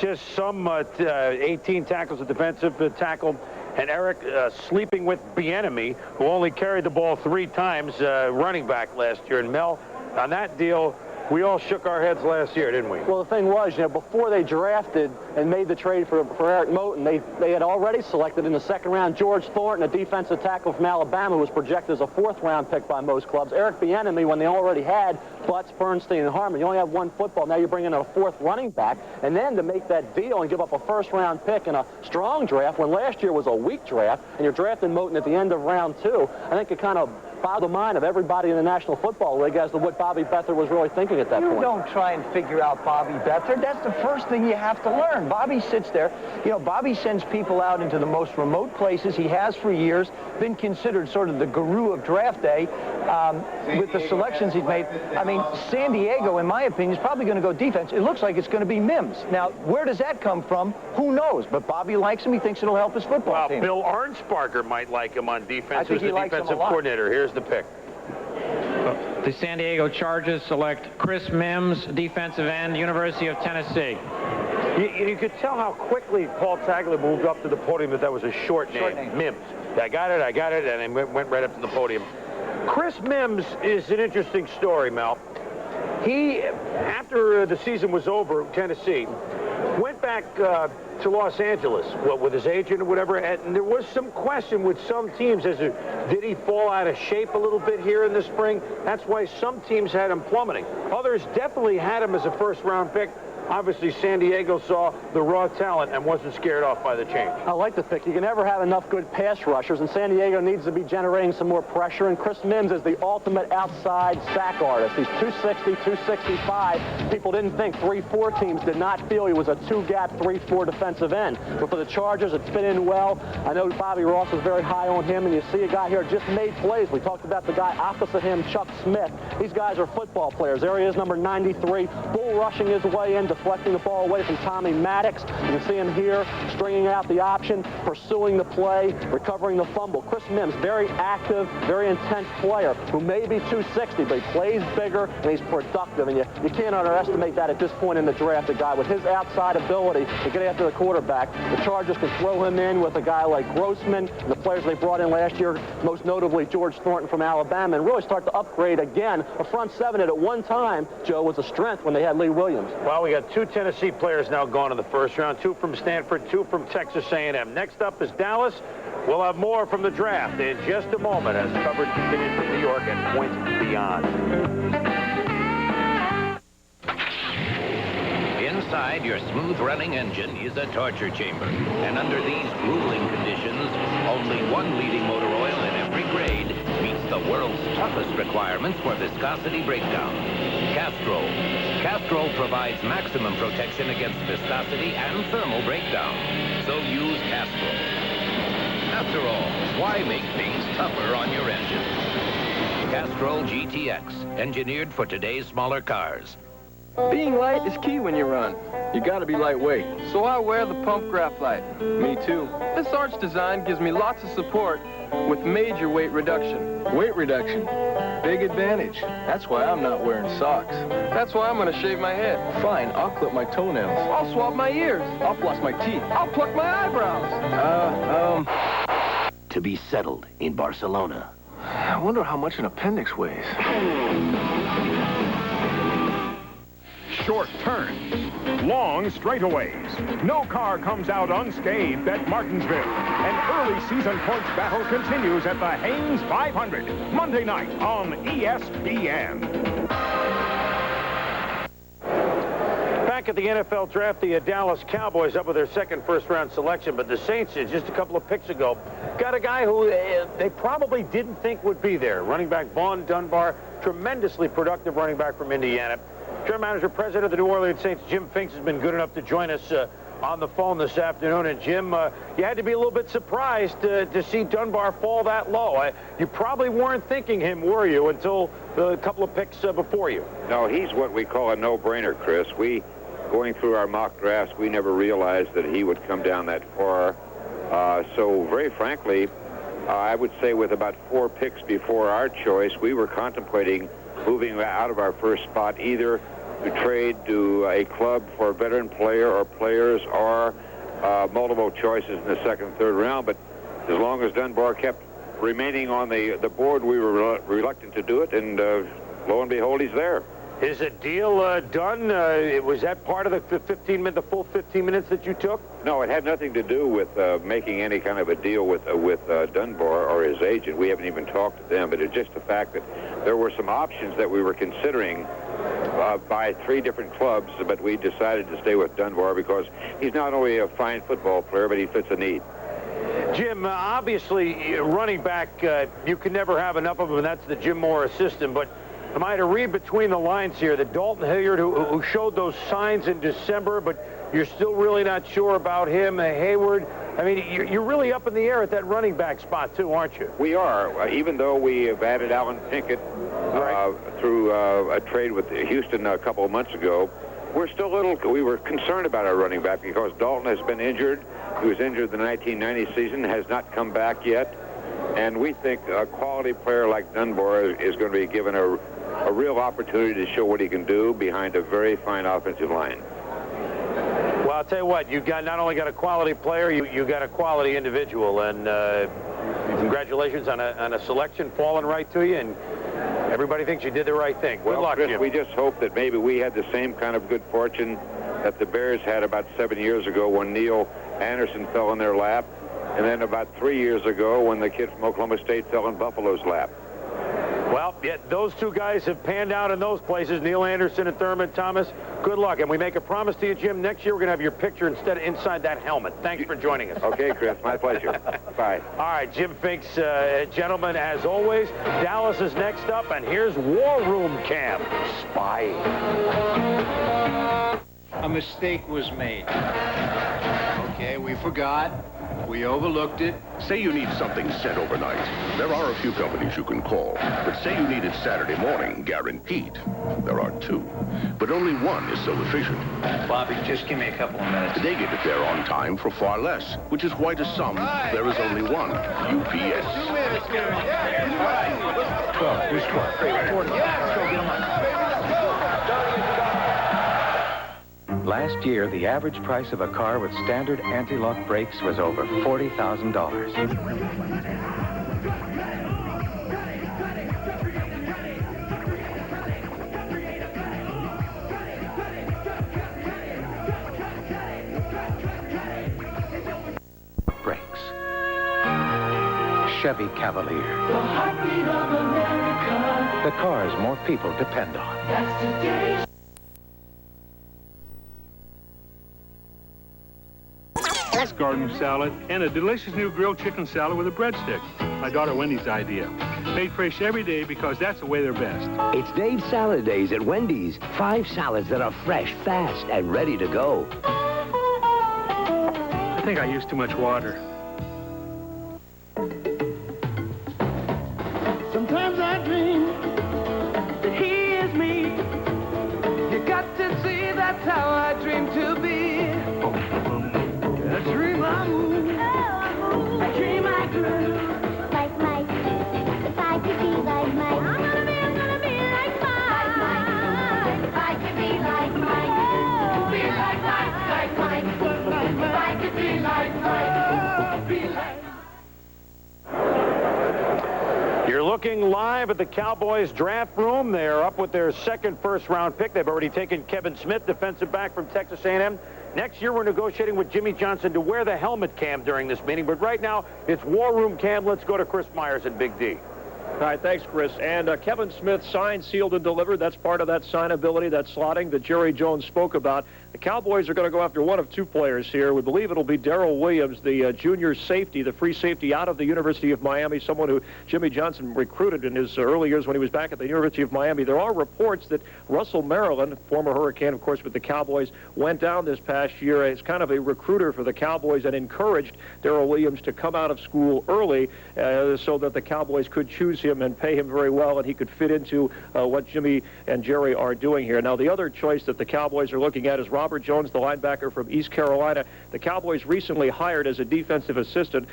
just some 18 tackles, a defensive tackle. And Eric sleeping with Bieniemy, who only carried the ball 3 times, running back last year. And Mel, on that deal, we all shook our heads last year, didn't we? Well, the thing was, before they drafted and made the trade for Eric Moten, they had already selected in the 2nd round George Thornton, a defensive tackle from Alabama, who was projected as a 4th-round pick by most clubs. Eric Bieniemy, when they already had Butts, Bernstein, and Harmon. You only have 1 football. Now you're bringing in a 4th running back. And then to make that deal and give up a 1st-round pick in a strong draft, when last year was a weak draft, and you're drafting Moten at the end of round 2, I think it kind of boggled the mind of everybody in the National Football League as to what Bobby Beathard was really thinking at that point. You don't try and figure out Bobby Beathard. That's the first thing you have to learn. Bobby sits there. Bobby sends people out into the most remote places. He has for years been considered sort of the guru of draft day with the selections he's made. I mean, San Diego, in my opinion, is probably going to go defense. It looks like it's going to be Mims. Now, where does that come from? Who knows? But Bobby likes him. He thinks it'll help his football team. Bill Arnsparger might like him on defense. Who's the defensive coordinator. Here's the pick. The San Diego Chargers select Chris Mims, defensive end, University of Tennessee. You could tell how quickly Paul Tagliabue moved up to the podium that was a short name. Mims. I got it, and he went right up to the podium. Chris Mims is an interesting story, Mel. He, after the season was over, Tennessee, went back to Los Angeles, with his agent or whatever, and there was some question with some teams as to, did he fall out of shape a little bit here in the spring? That's why some teams had him plummeting. Others definitely had him as a 1st-round pick. Obviously, San Diego saw the raw talent and wasn't scared off by the change. I like the pick. You can never have enough good pass rushers, and San Diego needs to be generating some more pressure, and Chris Mims is the ultimate outside sack artist. He's 260, 265. People didn't think 3-4 teams did not feel he was a 2-gap, 3-4 defensive end. But for the Chargers, it fit in well. I know Bobby Ross was very high on him, and you see a guy here just made plays. We talked about the guy opposite him, Chuck Smith. These guys are football players. There he is, number 93, bull rushing his way in, deflecting the ball away from Tommy Maddox. You can see him here stringing out the option, pursuing the play, recovering the fumble. Chris Mims, very active, very intense player who may be 260, but he plays bigger and he's productive. And you can't underestimate that at this point in the draft, a guy with his outside ability to get after the quarterback. The Chargers can throw him in with a guy like Grossman and the players they brought in last year, most notably George Thornton from Alabama, and really start to upgrade again a front 7 that at one time, Joe, was a strength when they had Lee Williams. Well, we got 2 Tennessee players now gone in the 1st round, 2 from Stanford, 2 from Texas A&M. Next up is Dallas. We'll have more from the draft in just a moment as coverage continues from New York and points beyond. Inside your smooth-running engine is a torture chamber. And under these grueling conditions, only one leading motor oil in every grade meets the world's toughest requirements for viscosity breakdown. Castrol. Castrol provides maximum protection against viscosity and thermal breakdown. So use Castrol. After all, why make things tougher on your engine? Castrol GTX, engineered for today's smaller cars. Being light is key when you run. You gotta be lightweight. So I wear the pump graphite. Me too. This arch design gives me lots of support with major weight reduction. Weight reduction? Big advantage. That's why I'm not wearing socks. That's why I'm gonna shave my head. Fine, I'll clip my toenails. I'll swab my ears. I'll floss my teeth. I'll pluck my eyebrows. To be settled in Barcelona. I wonder how much an appendix weighs. Short turns, long straightaways. No car comes out unscathed at Martinsville. An early season points battle continues at the Haynes 500, Monday night on ESPN. Back at the NFL draft, the Dallas Cowboys up with their 2nd first-round selection, but the Saints, just a couple of picks ago, got a guy who they probably didn't think would be there. Running back Vaughn Dunbar, tremendously productive running back from Indiana. General Manager, President of the New Orleans Saints, Jim Finks, has been good enough to join us on the phone this afternoon. And Jim, you had to be a little bit surprised to see Dunbar fall that low. You probably weren't thinking him, were you, until a couple of picks before you? No, he's what we call a no-brainer, Chris. Going through our mock drafts, we never realized that he would come down that far. So very frankly, I would say with about 4 picks before our choice, we were contemplating moving out of our first spot either to trade to a club for a veteran player or players or multiple choices in the second, third round. But as long as Dunbar kept remaining on the board, we were reluctant to do it, and lo and behold, he's there. Is a deal done? Was that part of the full 15 minutes that you took? No, it had nothing to do with making any kind of a deal with Dunbar or his agent. We haven't even talked to them, but it's just the fact that there were some options that we were considering by 3 different clubs, but we decided to stay with Dunbar because he's not only a fine football player, but he fits a need. Jim, obviously, running back, you can never have enough of him, and that's the Jim Morris system, but am I to read between the lines here that Dalton Hilliard, who showed those signs in December, but you're still really not sure about him, Hayward? I mean, you're really up in the air at that running back spot, too, aren't you? We are. Even though we have added Alan Pinkett through a trade with Houston a couple of months ago, we were concerned about our running back because Dalton has been injured. He was injured the 1990 season, has not come back yet. And we think a quality player like Dunbar is going to be given a real opportunity to show what he can do behind a very fine offensive line. Well, I'll tell you what, you got not only got a quality player, you got a quality individual, and congratulations on a selection falling right to you, and everybody thinks you did the right thing. Good luck, Chris, Jim. we just hope that maybe we had the same kind of good fortune that the Bears had about 7 years ago when Neil Anderson fell in their lap, and then about 3 years ago when the kid from Oklahoma State fell in Buffalo's lap. Well, yeah, those 2 guys have panned out in those places, Neil Anderson and Thurman Thomas. Good luck. And we make a promise to you, Jim, next year we're going to have your picture inside that helmet. Thanks for joining us. Okay, Chris, my pleasure. Bye. All right, Jim Finks, gentlemen, as always, Dallas is next up, and here's War Room Camp. Spy. A mistake was made. Okay, we forgot. We overlooked it. Say you need something sent overnight. There are a few companies you can call. But say you need it Saturday morning, guaranteed. There are 2. But only one is so efficient. Bobby, just give me a couple of minutes. They get it there on time for far less, which is why to some, there is only one. UPS. 2 minutes, Gary. Yeah. 12. Who's 12? Great. 40. Let's go get them up. Last year, the average price of a car with standard anti-lock brakes was over $40,000. Brakes. Chevy Cavalier. The heartbeat of America. The cars more people depend on. That's today's. Garden salad and a delicious new grilled chicken salad with a breadstick. My daughter Wendy's idea. Made fresh every day because that's the way they're best. It's Dave's Salad Days at Wendy's. 5 salads that are fresh, fast, and ready to go. I think I used too much water. Sometimes I dream that he is me. You got to see that's how I dream to be. I dream I move. Oh, I move. I dream I groove. Like Mike. If I could be like Mike. I'm gonna be like Mike. If I could be like Mike. Oh, be like Mike. If I could be like Mike. Be like. You're looking live at the Cowboys draft room. They're up with their second first-round pick. They've already taken Kevin Smith, defensive back from Texas A&M. Next year, we're negotiating with Jimmy Johnson to wear the helmet cam during this meeting. But right now, it's War Room Cam. Let's go to Chris Myers and Big D. All right, thanks, Chris. And Kevin Smith signed, sealed, and delivered. That's part of that signability, that slotting that Jerry Jones spoke about. The Cowboys are going to go after one of 2 players here. We believe it'll be Darrell Williams, the junior safety, the free safety out of the University of Miami, someone who Jimmy Johnson recruited in his early years when he was back at the University of Miami. There are reports that Russell Maryland, former Hurricane, of course, with the Cowboys, went down this past year as kind of a recruiter for the Cowboys and encouraged Darrell Williams to come out of school early so that the Cowboys could choose him and pay him very well, and he could fit into what Jimmy and Jerry are doing here. Now, the other choice that the Cowboys are looking at is Robert Jones, the linebacker from East Carolina. The Cowboys recently hired as a defensive assistant